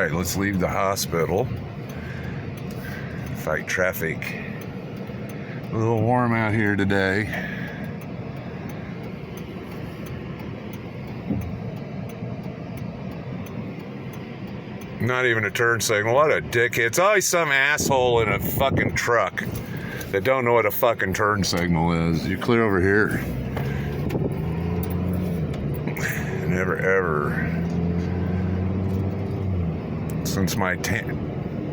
right, let's leave the hospital. Fight traffic. A little warm out here today. Not even a turn signal. What a dickhead. It's always some asshole in a fucking truck that don't know what a fucking turn signal is. You clear over here. Never ever. Since my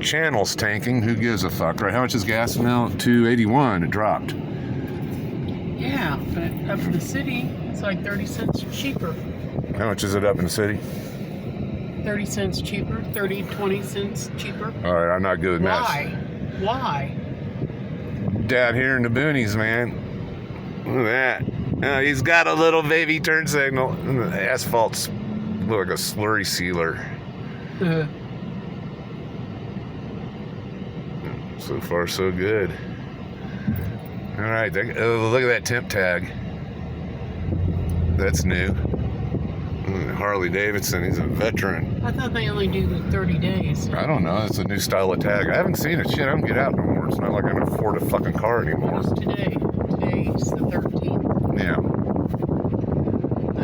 channel's tanking, who gives a fuck, right? How much is gas now? $2.81. It dropped. Yeah, but up in the city, it's like 30 cents cheaper. How much is it up in the city? 30 cents cheaper, 20 cents cheaper. All right, I'm not good at math. Why? Down here in the boonies, man. Look at that. Oh, he's got a little baby turn signal. And the asphalt's look like a slurry sealer. So far, so good. All right, look at that temp tag. That's new. Harley Davidson, he's a veteran. I thought they only do 30 days. I don't know. It's a new style of tag. I haven't seen it. Shit, I don't get out no more. It's not like I can afford a fucking car anymore. What's today? Today's the 13th. Yeah.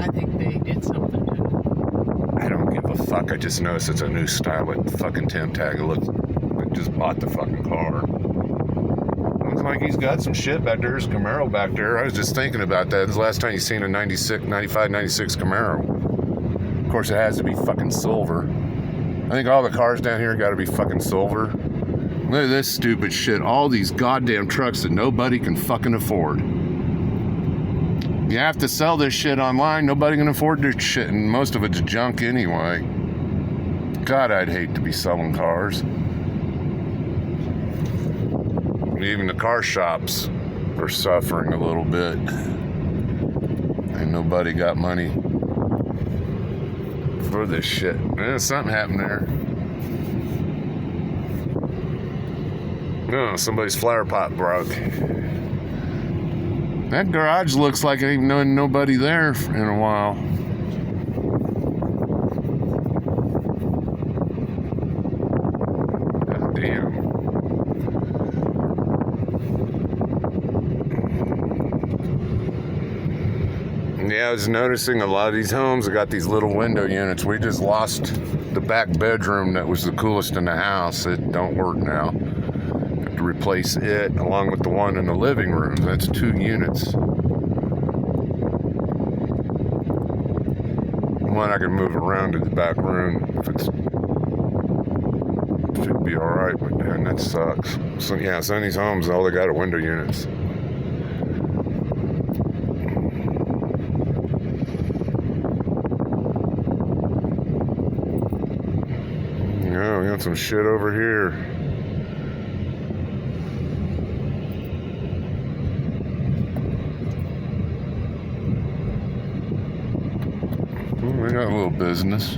I think they did something to it. I don't give a fuck. I just noticed it's a new style of fucking temp tag. It looks like just bought the fucking car. Looks like he's got some shit back there. There's a Camaro back there. I was just thinking about that. This is the last time you seen a 95, 96 Camaro. Of course, it has to be fucking silver. I think all the cars down here got to be fucking silver. Look at this stupid shit. All these goddamn trucks that nobody can fucking afford. You have to sell this shit online. Nobody can afford this shit, and most of it's junk anyway. God, I'd hate to be selling cars. Even the car shops are suffering a little bit. And nobody got money for this shit. Something happened there. No, somebody's flower pot broke. That garage looks like ain't nobody there in a while. God damn. Yeah, I was noticing a lot of these homes have got these little window units. We just lost the back bedroom that was the coolest in the house. It don't work now. Have to replace it along with the one in the living room. That's 2 units. One I can move around to the back room if it's should be all right, but man, that sucks. So yeah, some of these homes, all they got are window units. Yeah, we got some shit over here. We got a little business.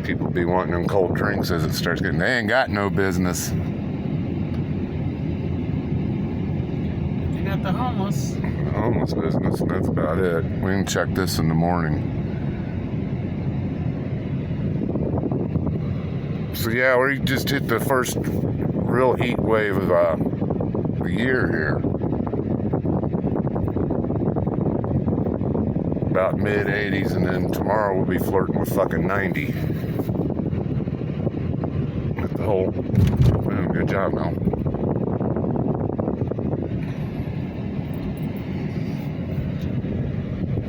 People be wanting them cold drinks as it starts getting. They ain't got no business. They got the homeless. Homeless business, and that's about it. We can check this in the morning. So yeah, we just hit the first real heat wave of the year here. About mid-80s, and then tomorrow we'll be flirting with fucking 90. With the whole, well, good job, Mel.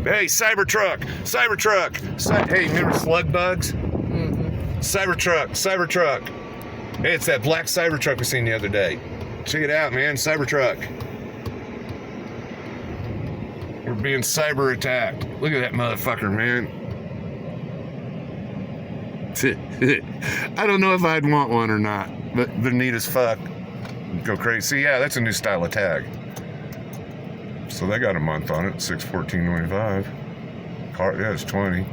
Hey, Cybertruck! Hey, remember slug bugs? Mm-hmm. Cybertruck. Hey, it's that black Cybertruck we seen the other day. Check it out, man, Cybertruck. We're being cyber attacked. Look at that motherfucker, man. I don't know if I'd want one or not, but they're neat as fuck. Go crazy. Yeah, that's a new style of tag. So they got a month on it, 6/14/25. Car, yeah, it's 20.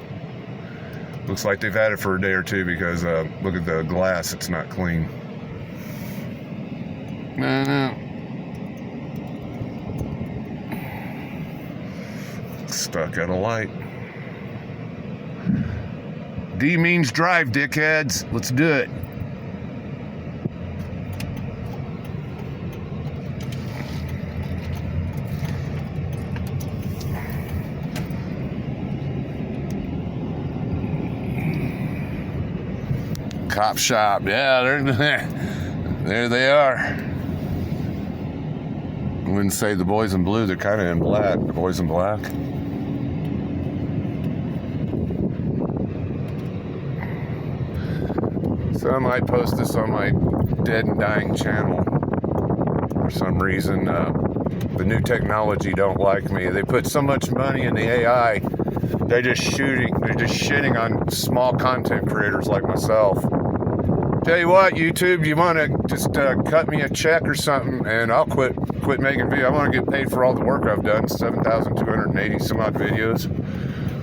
Looks like they've had it for a day or two because look at the glass, it's not clean. No. Stuck at a light. D means drive, dickheads. Let's do it. Cop shop. Yeah, there they are. I wouldn't say the boys in blue. They're kind of in black. The boys in black. So I might post this on my dead and dying channel. For some reason, the new technology don't like me. They put so much money in the AI. They're just shitting on small content creators like myself. Tell you what, YouTube, you want to just cut me a check or something, and I'll quit making videos. I want to get paid for all the work I've done. 7,280 some odd videos,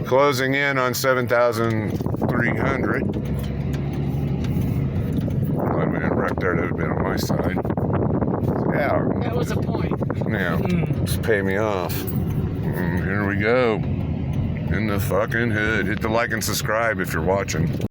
closing in on 7,300. Well, I mean, right there, that would have been on my side. Yeah, That was a point. yeah, just pay me off. Here we go. In the fucking hood. Hit the like and subscribe if you're watching.